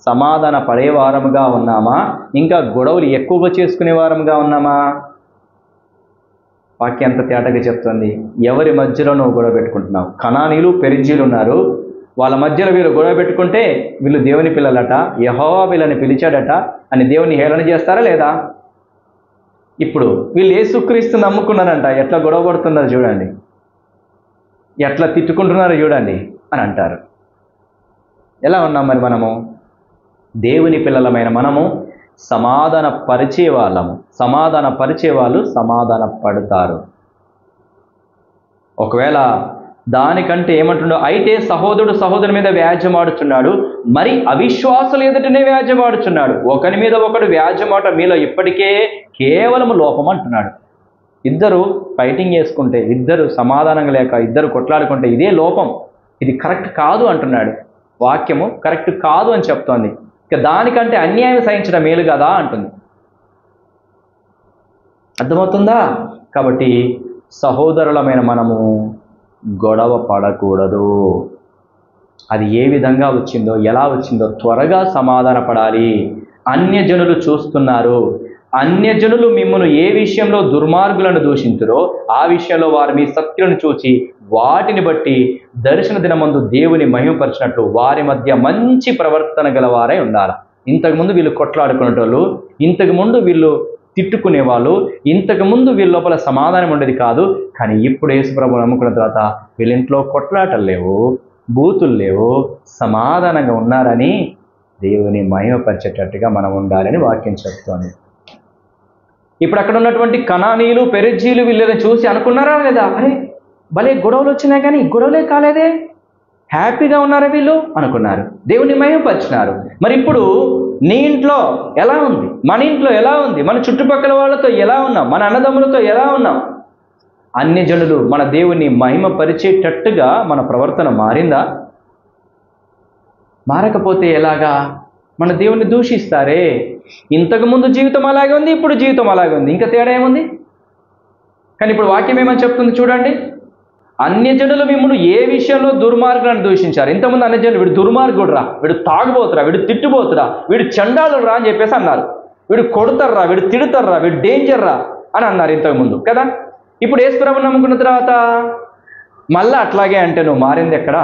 సమాధాన పడే వారముగా ఉన్నామా? ఇంకా గొడవలు ఎక్కువగా చేసుకునే వారముగా ఉన్నామా? వాక్యం అంత తేటగా చెప్తుంది. ఎవరి మధ్యలో నువ్వు గొడవ పెట్టుకుంటున్నావు? కనానీయులు పెరిజ్జీలు ఉన్నారు. వాళ్ళ మధ్యలో వీళ్ళు గొడవ పెట్టుకుంటే వీళ్ళు దేవుని పిల్లలట, యెహోవా వీళ్ళని పిలిచాడట అని దేవుని హేళన చేస్తారా లేదా? ఇప్పుడు వీళ్ళు యేసుక్రీస్తుని నమ్ముకున్నారంట, ఎట్లా గొడవ పడుతున్నారు చూడండి, ఎట్లా తిట్టుకుంటున్నారో చూడండి అని అంటారు. ఎలా ఉన్నాం మరి మనము? దేవుని పిల్లలమైన మనము సమాధాన పరిచే వాళ్ళము. సమాధాన పరిచే వాళ్ళు సమాధాన పడతారు. ఒకవేళ దానికంటే ఏమంటుండో, అయితే సహోదరుడు సహోదరుని మీద వ్యాజ్యమాడుచున్నాడు, మరి అవిశ్వాసులు ఎదుటనే వ్యాజ్యమాడుచున్నాడు. ఒకరి మీద ఒకడు వ్యాజ్యమాట మీలో ఇప్పటికే కేవలం లోపం అంటున్నాడు. ఇద్దరు ఫైటింగ్ చేసుకుంటే, ఇద్దరు సమాధానం లేక ఇద్దరు కొట్లాడుకుంటే ఇదే లోపం, ఇది కరెక్ట్ కాదు అంటున్నాడు. వాక్యము కరెక్ట్ కాదు అని చెప్తోంది. ఇక దానికంటే అన్యాయం సహించడం మేలు కదా అంటుంది. అర్థమవుతుందా? కాబట్టి సహోదరులమైన మనము గొడవ పడకూడదు. అది ఏ విధంగా వచ్చిందో, ఎలా వచ్చిందో త్వరగా సమాధాన పడాలి. అన్యజనులు చూస్తున్నారు. అన్యజనులు మిమ్మల్ని ఏ విషయంలో దుర్మార్గులను దూషించురో ఆ విషయంలో వారు మీ సత్యులను చూచి వాటిని బట్టి దర్శన దినమందు దేవుని మహిమపరిచినట్లు వారి మధ్య మంచి ప్రవర్తన గలవారై ఉండాలి. ఇంతకుముందు వీళ్ళు కొట్లాడుకునేటోళ్ళు, ఇంతకుముందు వీళ్ళు తిట్టుకునేవాళ్ళు, ఇంతకుముందు వీళ్ళ లోపల సమాధానం ఉండేది కాదు. కానీ ఇప్పుడు యేసుప్రభువు నమ్ముకున్న తర్వాత వీళ్ళ ఇంట్లో కొట్లాటలు లేవు, బూతులు లేవు, సమాధానంగా ఉన్నారని దేవుని మహిమపరిచేటట్టుగా మనం ఉండాలని వాక్యం చెప్తోంది. ఇప్పుడు అక్కడ ఉన్నటువంటి కనానీయులు పెరిజ్జీలు వీళ్ళని చూసి అనుకున్నారా లేదా, అరే భలే గొడవలు వచ్చినాయి కానీ గొడవలే కాలేదే, హ్యాపీగా ఉన్నారా వీళ్ళు అనుకున్నారు, దేవుని మహిమపరిచినారు. మరి ఇప్పుడు నీ ఇంట్లో ఎలా ఉంది? మన ఇంట్లో ఎలా ఉంది? మన చుట్టుపక్కల వాళ్ళతో ఎలా ఉన్నాం? మన అన్నదమ్ములతో ఎలా ఉన్నాం? అన్యజనులు మన దేవుని మహిమపరిచేటట్టుగా మన ప్రవర్తన మారిందా? మారకపోతే ఎలాగా? మన దేవుని దూషిస్తారే. ఇంతకుముందు జీవితం అలాగే ఉంది, ఇప్పుడు జీవితం అలాగే ఉంది, ఇంకా తేడా ఏముంది? కానీ ఇప్పుడు వాక్యం ఏమని చెప్తుంది చూడండి. అన్యజనులు మిమ్మల్ని ఏ విషయంలో దుర్మార్గులను దూషించారు. ఇంతకుముందు అన్యజనులు వీడు దుర్మార్గుడు రా, వీడు తాగుబోతురా, వీడు తిట్టుబోతురా, వీడు చండాలుడు రా అని చెప్పేసి అన్నారు. వీడు కొడతారా, వీడు తిడతారా, వీడు డేంజర్ రా అని అన్నారు ఇంతకుముందు కదా. ఇప్పుడు యేసుప్రభువుని నమ్ముకున్న తర్వాత మళ్ళీ అట్లాగే అంటే నువ్వు మారింది ఎక్కడ?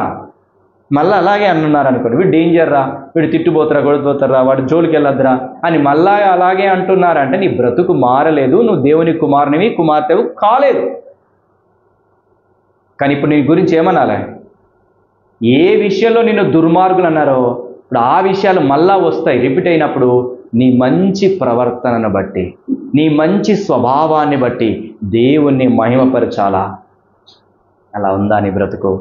మళ్ళీ అలాగే అన్నారు అనుకోండి, వీడు డేంజర్ రా, వీడు తిట్టుబోతురా, గొడవపోతారా, వాడు జోలికి వెళ్ళొద్దురా అని మళ్ళా అలాగే అంటున్నారంటే నీ బ్రతుకు మారలేదు, నువ్వు దేవుని కుమారునివి కుమార్తెవు కాలేదు. కానీ ఇప్పుడు నీ గురించి ఏమనాలి? ఏ విషయంలో నిన్ను దుర్మార్గులు అన్నారో ఇప్పుడు ఆ విషయాలు మళ్ళా వస్తాయి. రిపీట్ అయినప్పుడు నీ మంచి ప్రవర్తనను బట్టి, నీ మంచి స్వభావాన్ని బట్టి దేవుణ్ణి మహిమపరచాలా. అలా ఉందా నీ బ్రతుకు?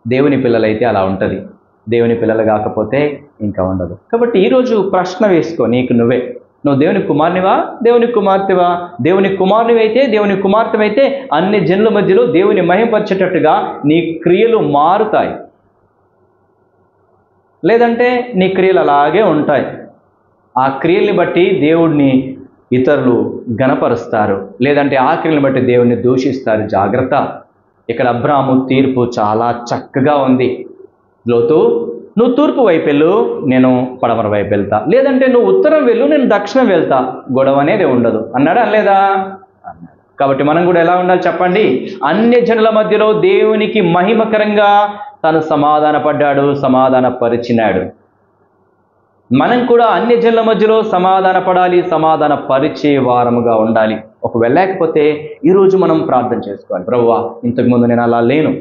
దేవుని పిల్లలైతే అలా ఉంటుంది. దేవుని పిల్లలు కాకపోతే ఇంకా ఉండదు. కాబట్టి ఈరోజు ప్రశ్న వేసుకో నీకు నువ్వే, నువ్వు దేవుని కుమారునివా, దేవుని కుమార్తెవా? దేవుని కుమారునివైతే, దేవుని కుమార్తెవైతే అన్ని జనుల మధ్యలో దేవుని మహిమపరిచేటట్టుగా నీ క్రియలు మారుతాయి. లేదంటే నీ క్రియలు అలాగే ఉంటాయి. ఆ క్రియల్ని బట్టి దేవుడిని ఇతరులు గణపరుస్తారు, లేదంటే ఆ క్రియలను బట్టి దేవుడిని దూషిస్తారు. జాగ్రత్త. ఇక్కడ అబ్రాహాము తీర్పు చాలా చక్కగా ఉంది. లోతు, నువ్వు తూర్పు వైపు వెళ్ళు, నేను పడమర వైపు వెళ్తా, లేదంటే నువ్వు ఉత్తరం వెళ్ళు, నేను దక్షిణం వెళ్తా. గొడవ అనేది ఉండదు అన్నాడా అనలేదా? అన్నాడు. కాబట్టి మనం కూడా ఎలా ఉండాలి చెప్పండి? అన్య జనుల మధ్యలో దేవునికి మహిమకరంగా తను సమాధానపడ్డాడు, సమాధానపరిచినాడు. మనం కూడా అన్య జనుల మధ్యలో సమాధానపడాలి, సమాధాన పరిచే వారముగా ఉండాలి. ఒకవేళ లేకపోతే ఈరోజు మనం ప్రార్థన చేసుకోవాలి. ప్రభువా, ఇంతకుముందు నేను అలా లేను,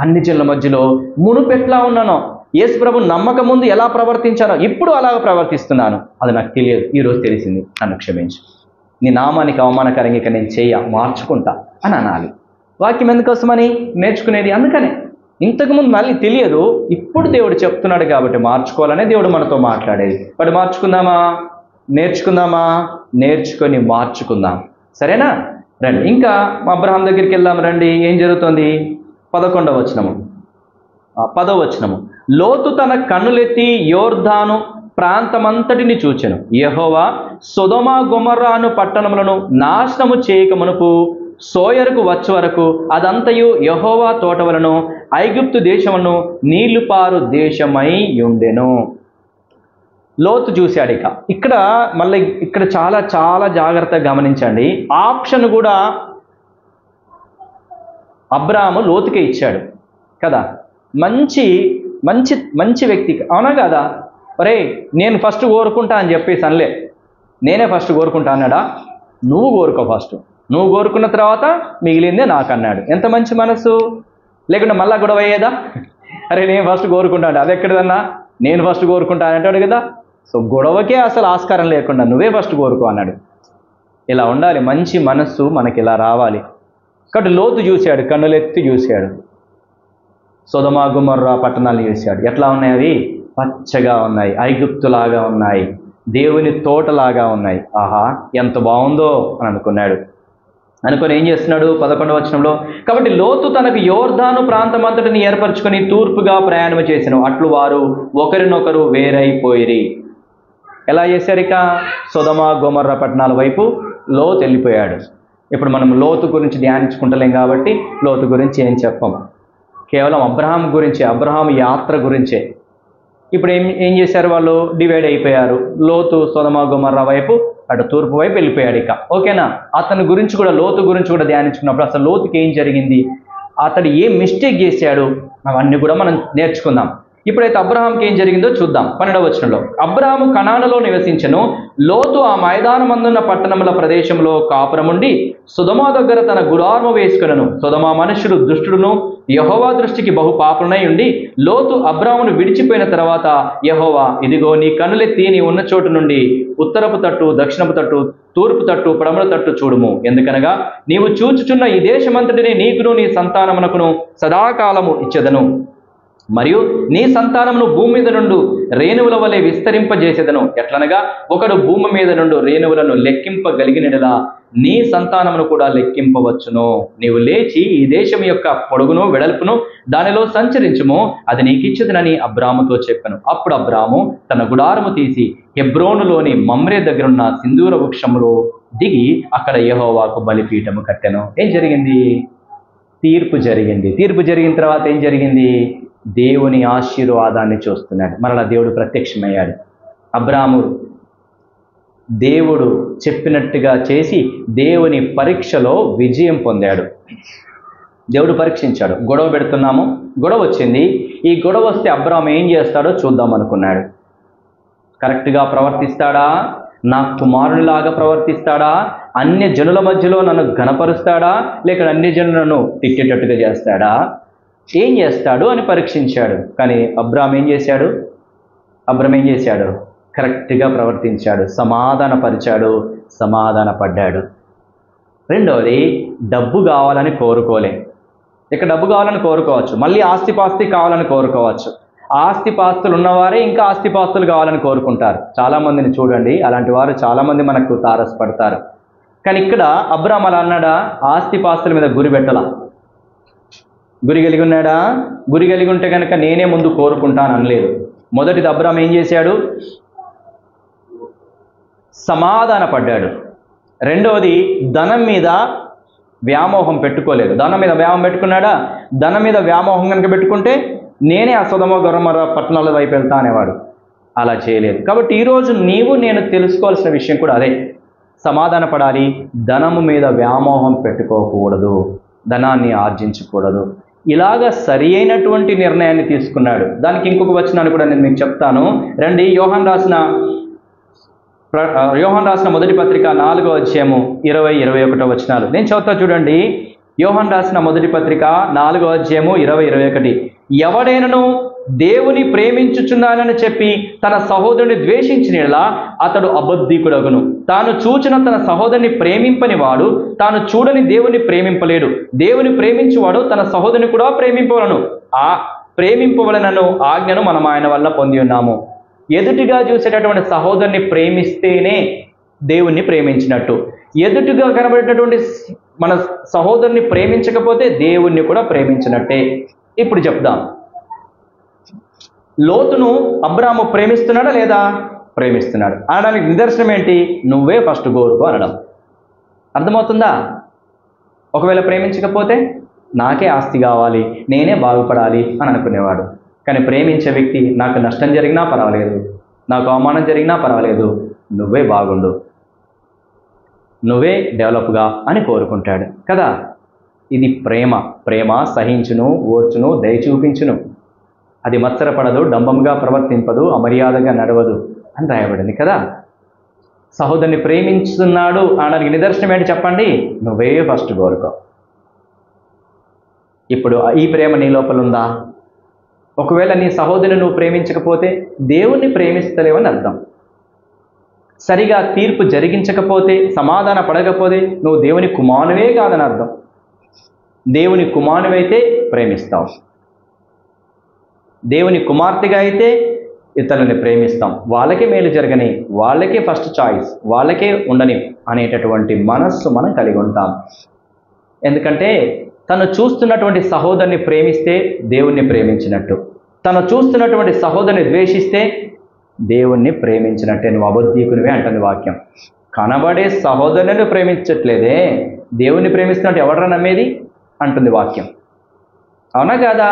అన్ని జనుల మధ్యలో మునుపెట్లా ఉన్నానో, యేసు ప్రభు నమ్మకం ముందు ఎలా ప్రవర్తించానో ఇప్పుడు అలాగ ప్రవర్తిస్తున్నాను, అది నాకు తెలియదు, ఈరోజు తెలిసింది, నన్ను క్షమించు, నీ నామానికి అవమానకరంగా ఇక నేను మార్చుకుంటా అని అనాలి. వాక్యం ఎందుకోసమని నేర్చుకునేది అందుకనే. ఇంతకుముందు మళ్ళీ తెలియదు, ఇప్పుడు దేవుడు చెప్తున్నాడు కాబట్టి మార్చుకోవాలనే దేవుడు మనతో మాట్లాడేది. వాడు మార్చుకుందామా? నేర్చుకుందామా? నేర్చుకొని మార్చుకుందాం. సరేనా? రండి ఇంకా అబ్రహాం దగ్గరికి వెళ్దాం. రండి, ఏం జరుగుతుంది? 11వ వచనము, 10వ వచనము. లోతు తన కన్నులెత్తి యోర్దాను ప్రాంతమంతటిని చూచెను. యెహోవా సొదొమ గొమొర్రాను పట్టణములను నాశనము చేయక మునుపు సోయరుకు వచ్చే వరకు అదంతయు యెహోవా తోటవలను ఐగుప్తు దేశమును నీళ్లు పారు దేశమై ఉండెను. లోతు చూశాడు. ఇక్కడ మళ్ళీ ఇక్కడ చాలా చాలా జాగ్రత్తగా గమనించండి. ఆప్షన్ కూడా అబ్రాహాము లోతుకే ఇచ్చాడు కదా. మంచి మంచి మంచి వ్యక్తి, అవునా కదా? ఒరే, నేను ఫస్ట్ కోరుకుంటా అని చెప్పేసి అనలే, నేనే ఫస్ట్ కోరుకుంటా అన్నాడా? నువ్వు కోరుకో ఫస్ట్, నువ్వు కోరుకున్న తర్వాత మిగిలిందే నాకు అన్నాడు. ఎంత మంచి మనసు! లేకుండా మళ్ళా గొడవ అయ్యేదా? అరే నేను ఫస్ట్ కోరుకుంటాను, అది ఎక్కడదన్నా, నేను ఫస్ట్ కోరుకుంటాను అంటాడు కదా. సో గొడవకే అసలు ఆస్కారం లేకుండా నువ్వే ఫస్ట్ కోరుకో అన్నాడు. ఇలా ఉండాలి, మంచి మనస్సు మనకి ఇలా రావాలి. కాబట్టి లోతు చూశాడు, కన్నులెత్తి చూశాడు, సొదొమ గొమొర్రా పట్టణాలను చూశాడు. ఎట్లా ఉన్నాయి అవి? పచ్చగా ఉన్నాయి, ఐగుప్తులాగా ఉన్నాయి, దేవుని తోటలాగా ఉన్నాయి. ఆహా, ఎంత బాగుందో అని అనుకున్నాడు. అనుకొని ఏం చేస్తున్నాడు? 11వ వచనంలో, కాబట్టి లోతు తనకు యోర్దాను ప్రాంతమంతటిని ఏర్పరచుకొని తూర్పుగా ప్రయాణం చేసెను. అట్లు వారు ఒకరినొకరు వేరైపోయిరి. ఎలా చేశారు? ఇక సొదొమ గొమొర్రా పట్టణాల వైపు లోతు వెళ్ళిపోయాడు. ఇప్పుడు మనం లోతు గురించి ధ్యానించుకుంటలేం కాబట్టి లోతు గురించి ఏం చెప్పం, కేవలం అబ్రహాం గురించే, అబ్రహాం యాత్ర గురించే. ఇప్పుడు ఏం చేశారు? వాళ్ళు డివైడ్ అయిపోయారు. లోతు సొదొమ గొమొర్రా వైపు, అటు తూర్పు వైపు వెళ్ళిపోయాడు. ఇక ఓకేనా? అతని గురించి కూడా, లోతు గురించి కూడా ధ్యానించుకున్నప్పుడు అసలు లోతుకి ఏం జరిగింది, అతడు ఏం మిస్టేక్ చేశాడు, అవన్నీ కూడా మనం నేర్చుకుందాం. ఇప్పుడైతే అబ్రహాంకి ఏం జరిగిందో చూద్దాం. 12వ వచనంలో, అబ్రహాము కనానులో నివసించెను. లోతు ఆ మైదానమందున్న పట్టణముల ప్రదేశంలో కాపురముండి సొదొమ దగ్గర తన గుడారము వేసుకొనెను. సొదొమ మనుష్యుడు దుష్టుడును యెహోవా దృష్టికి బహు పాపునై ఉండి, లోతు అబ్రామును విడిచిపోయిన తర్వాత యెహోవా, ఇదిగో నీ కన్నులెత్తి నీ ఉన్న చోటు నుండి ఉత్తరపు తట్టు, దక్షిణపు తట్టు, తూర్పు తట్టు, పడమర తట్టు చూడుము. ఎందుకనగా నీవు చూచుచున్న ఈ దేశమంతటిని నీకును నీ సంతానమునకును సదాకాలము ఇచ్చెదను. మరియు నీ సంతానమును భూమి మీద నుండి రేణువుల వలె విస్తరింపజేసేదను. ఎట్లనగా ఒకడు భూమి మీద నుండి రేణువులను లెక్కింపగలిగినలా నీ సంతానమును కూడా లెక్కింపవచ్చును. నీవు లేచి ఈ దేశం యొక్క పొడుగును వెడల్పును దానిలో సంచరించుము, అది నీకిచ్చేదనని అబ్రాముతో చెప్పాను. అప్పుడు అబ్రాము తన గుడారము తీసి హెబ్రోనులోని మమ్రే దగ్గరున్న సింధూర వృక్షములో దిగి అక్కడ యెహోవాకు బలిపీఠము కట్టెను. ఏం జరిగింది? తీర్పు జరిగింది. తీర్పు జరిగిన తర్వాత ఏం జరిగింది? దేవుని ఆశీర్వాదాన్ని చూస్తున్నాడు. మరలా దేవుడు ప్రత్యక్షమయ్యాడు. అబ్రాము దేవుడు చెప్పినట్టుగా చేసి దేవుని పరీక్షలో విజయం పొందాడు. దేవుడు పరీక్షించాడు. గొడవ పెడుతున్నాము, గొడవ వచ్చింది. ఈ గొడవ వస్తే అబ్రాము ఏం చేస్తాడో చూద్దాం అనుకున్నాడు. కరెక్ట్గా ప్రవర్తిస్తాడా? నా కుమారునిలాగా ప్రవర్తిస్తాడా? అన్య జనుల మధ్యలో నన్ను ఘనపరుస్తాడా? లేక అన్య జనులను తిట్టేటట్టుగా చేస్తాడా? ఏం చేస్తాడు అని పరీక్షించాడు. కానీ అబ్రాము ఏం చేశాడు? కరెక్ట్గా ప్రవర్తించాడు, సమాధానపరిచాడు, సమాధానపడ్డాడు. రెండవది, డబ్బు కావాలని కోరుకోలే. ఇక డబ్బు కావాలని కోరుకోవచ్చు, మళ్ళీ ఆస్తిపాస్తి కావాలని కోరుకోవచ్చు. ఆస్తిపాస్తులు ఉన్నవారే ఇంకా ఆస్తిపాస్తులు కావాలని కోరుకుంటారు. చాలామందిని చూడండి, అలాంటి వారు చాలామంది మనకు తారసపడతారు. కానీ ఇక్కడ అబ్రామ్ అలా అన్నాడా? ఆస్తిపాస్తుల మీద గురి పెట్టలా. గురి కలిగి ఉన్నాడా? గురి కలిగి ఉంటే కనుక నేనే ముందు కోరుకుంటాను అనలేదు. మొదటిది అబ్రామ్ ఏం చేశాడు? సమాధాన పడ్డాడు. రెండవది ధనం మీద వ్యామోహం పెట్టుకోలేదు. ధనం మీద వ్యామోహం పెట్టుకున్నాడా? ధనం మీద వ్యామోహం కనుక పెట్టుకుంటే నేనే ఆ సొదొమ గొమొర్రా పట్టణాల వైపు వెళ్తా అనేవాడు. అలా చేయలేదు. కాబట్టి ఈరోజు నీవు నేను తెలుసుకోవాల్సిన విషయం కూడా అదే. సమాధాన పడాలి. ధనము మీద వ్యామోహం పెట్టుకోకూడదు, ధనాన్ని ఆర్జించకూడదు. ఇలాగ సరి అయినటువంటి నిర్ణయాన్ని తీసుకున్నాడు. దానికి ఇంకొక వచనాన్ని కూడా నేను మీకు చెప్తాను. రండి, యోహాను రాసిన మొదటి పత్రిక 4వ అధ్యాయము 20-21 వచనాలు నేను చదువుతా చూడండి. యోహాను రాసిన మొదటి పత్రిక 4వ అధ్యాయము 20-21. ఎవడైనను దేవుని ప్రేమించుచున్నానని చెప్పి తన సహోదరుని ద్వేషించినలా అతడు అబద్ధికుడగును. తాను చూచిన తన సహోదరుని ప్రేమింపని వాడు తాను చూడని దేవుని ప్రేమింపలేడు. దేవుని ప్రేమించువాడు తన సహోదరుని కూడా ప్రేమింపవలను. ఆ ప్రేమింపవలనను ఆజ్ఞను మనం ఆయన వల్ల పొంది ఉన్నాము. ఎదుటిగా చూసేటటువంటి సహోదరుని ప్రేమిస్తేనే దేవుణ్ణి ప్రేమించినట్టు. ఎదుటిగా కనబడేటటువంటి మన సహోదరుని ప్రేమించకపోతే దేవుణ్ణి కూడా ప్రేమించినట్టే. ఇప్పుడు చెప్దాం, లోతును అబ్రాము ప్రేమిస్తున్నాడా లేదా? ప్రేమిస్తున్నాడు. అనడానికి నిదర్శనం ఏంటి? నువ్వే ఫస్ట్ కోరుకో అనడం. అర్థమవుతుందా? ఒకవేళ ప్రేమించకపోతే నాకే ఆస్తి కావాలి, నేనే బాగుపడాలి అని అనుకునేవాడు. కానీ ప్రేమించే వ్యక్తి నాకు నష్టం జరిగినా పర్వాలేదు, నాకు అవమానం జరిగినా పర్వాలేదు, నువ్వే బాగుండు, నువ్వే డెవలప్గా అని కోరుకుంటాడు కదా. ఇది ప్రేమ. ప్రేమ సహించును, ఓర్చును, దయ చూపించును. అది మత్సరపడదు, డంబంగా ప్రవర్తింపదు, అమర్యాదగా నడవదు అని రాయబడింది కదా. సహోదరుని ప్రేమించుతున్నాడు అనడానికి నిదర్శనం ఏంటి చెప్పండి? నువ్వే ఫస్ట్ కోరుకో. ఇప్పుడు ఈ ప్రేమ నీ లోపల ఉందా? ఒకవేళ నీ సహోదరుని నువ్వు ప్రేమించకపోతే దేవుణ్ణి ప్రేమిస్తలేవని అర్థం. సరిగా తీర్పు జరిగించకపోతే, సమాధాన పడకపోతే నువ్వు దేవుని కుమారునివే కాదని అర్థం. దేవుని కుమారునివైతే ప్రేమిస్తావు, దేవుని కుమార్తెగా అయితే ఇతరులని ప్రేమిస్తాం. వాళ్ళకే మేలు జరగని, వాళ్ళకే ఫస్ట్ చాయిస్, వాళ్ళకే ఉండని అనేటటువంటి మనస్సు మనం కలిగి ఉంటాం. ఎందుకంటే తను చూస్తున్నటువంటి సహోదరుని ప్రేమిస్తే దేవుణ్ణి ప్రేమించినట్టు, తను చూస్తున్నటువంటి సహోదరుని ద్వేషిస్తే దేవుణ్ణి ప్రేమించినట్టే. నువ్వు అబద్ధీకునివే అంటుంది వాక్యం. కనబడే సహోదరుని ప్రేమించట్లేదే, దేవుణ్ణి ప్రేమిస్తున్నట్టు ఎవడరా నమ్మేది అంటుంది వాక్యం. అవునా కాదా?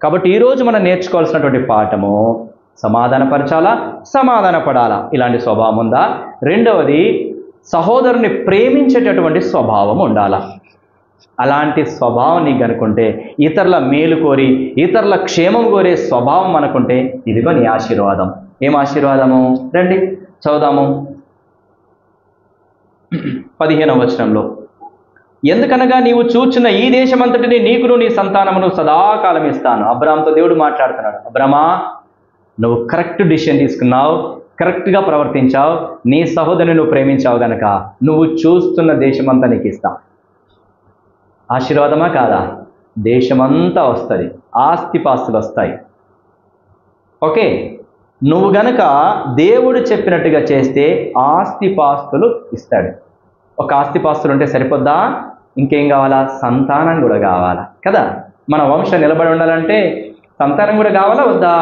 కాబట్టి ఈరోజు మనం నేర్చుకోవాల్సినటువంటి పాఠము, సమాధానపరచాలా, సమాధాన పడాలా? ఇలాంటి స్వభావం ఉందా? రెండవది, సహోదరుని ప్రేమించేటటువంటి స్వభావం ఉండాలా? అలాంటి స్వభావం నీకు అనుకుంటే, ఇతరుల మేలు కోరి ఇతరుల క్షేమం కోరే స్వభావం అనుకుంటే, ఇదిగో నీ ఆశీర్వాదం. ఏం ఆశీర్వాదము? రండి చదువుదాము. 15వ వచనంలో, ఎందుకనగా నీవు చూచిన ఈ దేశమంతటిని నీకును నీ సంతానమును సదాకాలం ఇస్తాను. అబ్రామ్తో దేవుడు మాట్లాడుతున్నాడు. అబ్రామా, నువ్వు కరెక్ట్ డిసిషన్ తీసుకున్నావు, కరెక్ట్గా ప్రవర్తించావు, నీ సహోదరుని నువ్వు ప్రేమించావు గనక నువ్వు చూస్తున్న దేశమంతా నీకు ఇస్తా. ఆశీర్వాదమా కాదా? దేశమంతా వస్తుంది, ఆస్తిపాస్తులు వస్తాయి. ఓకే, నువ్వు గనక దేవుడు చెప్పినట్టుగా చేస్తే ఆస్తిపాస్తులు ఇస్తాడు. ఒక ఆస్తిపాస్తులు ఉంటే సరిపోద్దా? ఇంకేం కావాలా? సంతానం కూడా కావాలా కదా. మన వంశం నిలబడి ఉండాలంటే సంతానం కూడా కావాలా వద్దా?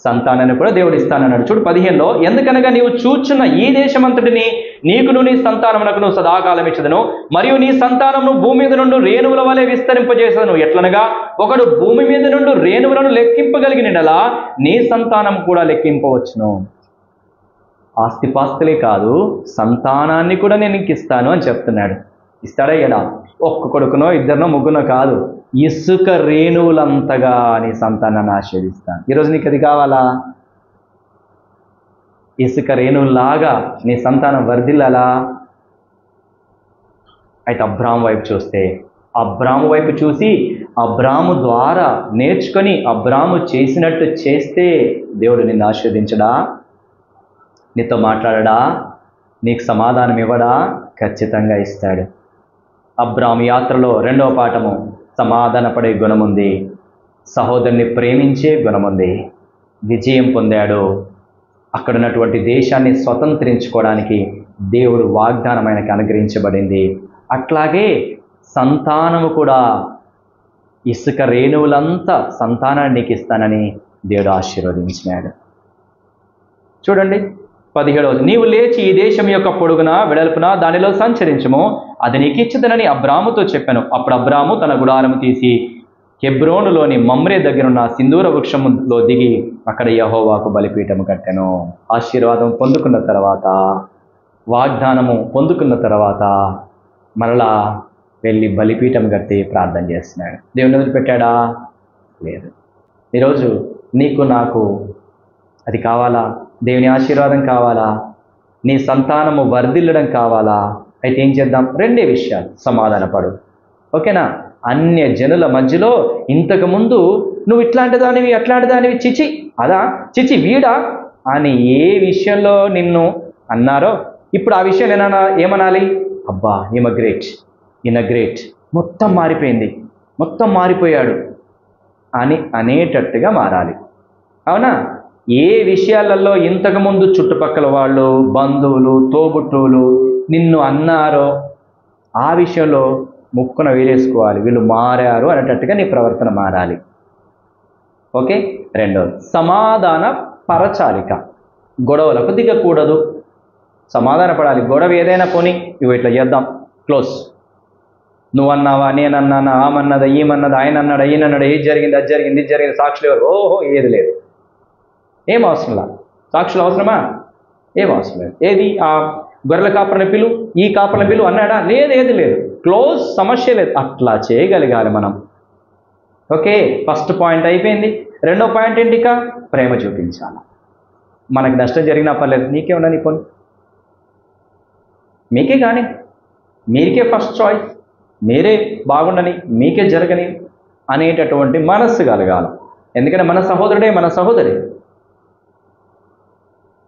సంతానాన్ని కూడా దేవుడు ఇస్తానన్నాడు. చూడు 15లో, ఎందుకనగా నీవు చూచున్న ఈ దేశమంతటిని నీకును నీ సంతానమునకు నువ్వు సదాకాలం ఇచ్చదను, మరియు నీ సంతానమును భూమి మీద నుండి రేణువుల వలె విస్తరింపజేసను. ఎట్లనగా ఒకడు భూమి మీద నుండి రేణువులను లెక్కింపగలిగినలా నీ సంతానం కూడా లెక్కింపవచ్చును. ఆస్తిపాస్తులే కాదు, సంతానాన్ని కూడా నేను ఇంక ఇస్తాను అని చెప్తున్నాడు. ఇస్తాడా? ఎడా? ఒక్క కొడుకునో ఇద్దరినో ముగ్గునో కాదు, ఇసుక రేణువులంతగా నీ సంతానాన్ని ఆశీర్వదిస్తాను. ఈరోజు నీకు అది కావాలా? ఇసుక రేణువులాగా నీ సంతానం వర్ధిల్లాలా? అయితే అబ్రాము వైపు చూస్తే, అబ్రాము వైపు చూసి అబ్రాము ద్వారా నేర్చుకొని అబ్రాము చేసినట్టు చేస్తే దేవుడు నిన్ను ఆశీర్వదించడా? నీతో మాట్లాడడా? నీకు సమాధానం ఇవ్వడా? ఖచ్చితంగా ఇస్తాడు. అబ్రాము యాత్రలో 2వ పాఠము, సమాధానపడే గుణం ఉంది. సహోదరుని ప్రేమించే గుణం ఉంది. విజయం పొందాడు. అక్కడ ఉన్నటువంటి దేశాన్ని స్వతంత్రించుకోవడానికి దేవుడు వాగ్దానం ఆయనకి అనుగ్రహించబడింది. అట్లాగే సంతానము కూడా, ఇసుక రేణువులంతా సంతానాన్ని నీకు ఇస్తానని దేవుడు ఆశీర్వదించినాడు. చూడండి 17వ, నీవు లేచి ఈ దేశం యొక్క పొడుగున వెడల్పున దానిలో సంచరించుము, అది నీకు ఇచ్చుదనని అబ్రాముతో చెప్పాను. అప్పుడు అబ్రాము తన గుడారము తీసి హెబ్రోనులోని మమ్రే దగ్గరున్న సింధూర వృక్షములో దిగి అక్కడ యెహోవాకు బలిపీఠము కట్టెను. ఆశీర్వాదం పొందుకున్న తర్వాత, వాగ్దానము పొందుకున్న తర్వాత మరలా వెళ్ళి బలిపీఠం కట్టి ప్రార్థన చేస్తున్నాడు. దేవుని వదిలిపెట్టాడా? లేదు. ఈరోజు నీకు నాకు అది కావాలా? దేవుని ఆశీర్వాదం కావాలా? నీ సంతానము వర్ధిల్లడం కావాలా? అయితే ఏం చేద్దాం? రెండే విషయాలు. సమాధానపడు. ఓకేనా? అన్య జనుల మధ్యలో ఇంతకుముందు నువ్వు ఇట్లాంటి దానివి అట్లాంటి దానివి, చిచి అదా, చిచి వీడా అని ఏ విషయంలో నిన్ను అన్నారో ఇప్పుడు ఆ విషయం ఏమనాలి? అబ్బా ఈమె గ్రేట్, ఈయన గ్రేట్, మొత్తం మారిపోయింది, మొత్తం మారిపోయాడు అని అనేటట్టుగా మారాలి. అవునా? ఏ విషయాలలో ఇంతకుముందు చుట్టుపక్కల వాళ్ళు, బంధువులు, తోబుట్టువులు నిన్ను అన్నారో ఆ విషయంలో ముక్కున వేలేసుకోవాలి. వీళ్ళు మారారు అనేటట్టుగా నీ ప్రవర్తన మారాలి. ఓకే. రెండోది, సమాధాన పరచాలిక. గొడవలకు దిగకూడదు, సమాధాన పడాలి. గొడవ ఏదైనా పోనీ, ఇవి ఇట్లా చేద్దాం, క్లోజ్. నువ్వన్నావా, నేనన్నానా, ఆమన్నదా, ఈమన్నదా, ఆయన అన్నాడా, ఈయన అన్నాడా, ఏది జరిగింది, అది జరిగింది, ఇది జరిగింది, సాక్షులు ఎవరు? ఓహో ఏది లేదు. ఏం అవసరంలా? సాక్షులు అవసరమా? ఏం అవసరం లేదు. ఏది ఆ గొర్రెల కాపర్ల పిలు, ఈ కాపర్ల పిలు అన్నాడా? లేదు, ఏది లేదు, క్లోజ్, సమస్య లేదు. అట్లా చేయగలగాలి మనం. ఓకే, ఫస్ట్ పాయింట్ అయిపోయింది. రెండో పాయింట్ ఏంటి? ఇక ప్రేమ చూపించాలి. మనకు నష్టం జరిగినా పర్లేదు, నీకే ఉండని పోనీ, మీకే కానీ, మీరికే ఫస్ట్ చాయిస్, మీరే బాగుండని, మీకే జరగని అనేటటువంటి మనస్సు కలగాలి. ఎందుకంటే మన సహోదరుడే మన సహోదరి.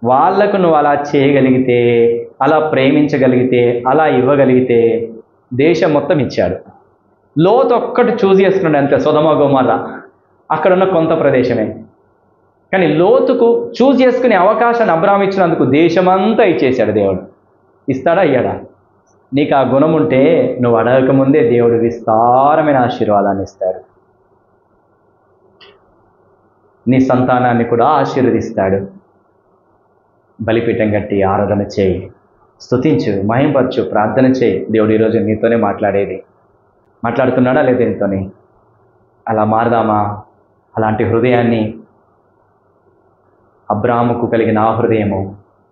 వాళ్లకు నువ్వు అలా చేయగలిగితే, అలా ప్రేమించగలిగితే, అలా ఇవ్వగలిగితే దేశం మొత్తం ఇచ్చాడు. లోతు ఒక్కటి చూజ్ చేసుకున్నాడు అంతే, సొదొమ గొమొర్రా అక్కడున్న కొంత ప్రదేశమే. కానీ లోతుకు చూజ్ చేసుకునే అవకాశాన్ని అబ్రాహాము ఇచ్చినందుకు దేశమంతా ఇచ్చేశాడు దేవుడు. ఇస్తాడా? ఇయ్యడా? నీకు ఆ గుణం ఉంటే నువ్వు అడగకముందే దేవుడు విస్తారమైన ఆశీర్వాదాన్ని ఇస్తాడు. నీ సంతానాన్ని కూడా ఆశీర్వదిస్తాడు. బలిపీఠం కట్టి ఆరాధన చేయి, స్తుతించు, మహింపరచు, ప్రార్థన చేయి. దేవుడు ఈరోజు నీతోనే మాట్లాడుతున్నాడా లేదా నీతోనే? అలా మారదామా? అలాంటి హృదయాన్ని అబ్రాహాముకు కలిగిన ఆ హృదయము,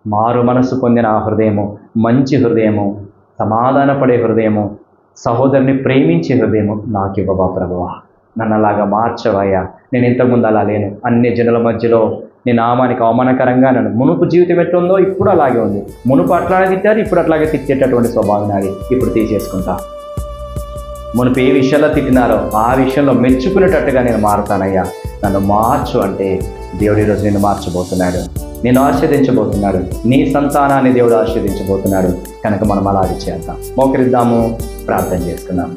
మారు మనసు పొందిన ఆ హృదయము, మంచి హృదయము, సమాధానపడే హృదయము, సహోదరుని ప్రేమించే హృదయము నాకు ఇవ్వవా ప్రభువా, నన్ను అలాగా మార్చవయ్యా. నేను ఇంతకుముందు అలా లేను, అన్ని జనుల మధ్యలో నీ నామానికి అవమానకరంగా నన్ను, మునుపు జీవితం ఎట్లుందో ఇప్పుడు అలాగే ఉంది. మునుపు అట్లాగే తిట్టారు, ఇప్పుడు అట్లాగే తిట్టేటటువంటి స్వభావం నాది. ఇప్పుడు తీసేసుకుంటా. మునుపు ఏ విషయంలో తిట్టినారో ఆ విషయంలో మెచ్చుకునేటట్టుగా నేను మారుతానయ్యా, నన్ను మార్చు అంటే దేవుడు ఈరోజు నిన్ను మార్చబోతున్నాడు, నేను ఆశీర్వదించబోతున్నాడు, నీ సంతానాన్ని దేవుడు ఆశీర్వదించబోతున్నాడు. కనుక మనం అలాగే చేద్దాం. మోకరిద్దాము, ప్రార్థన చేసుకుందాం.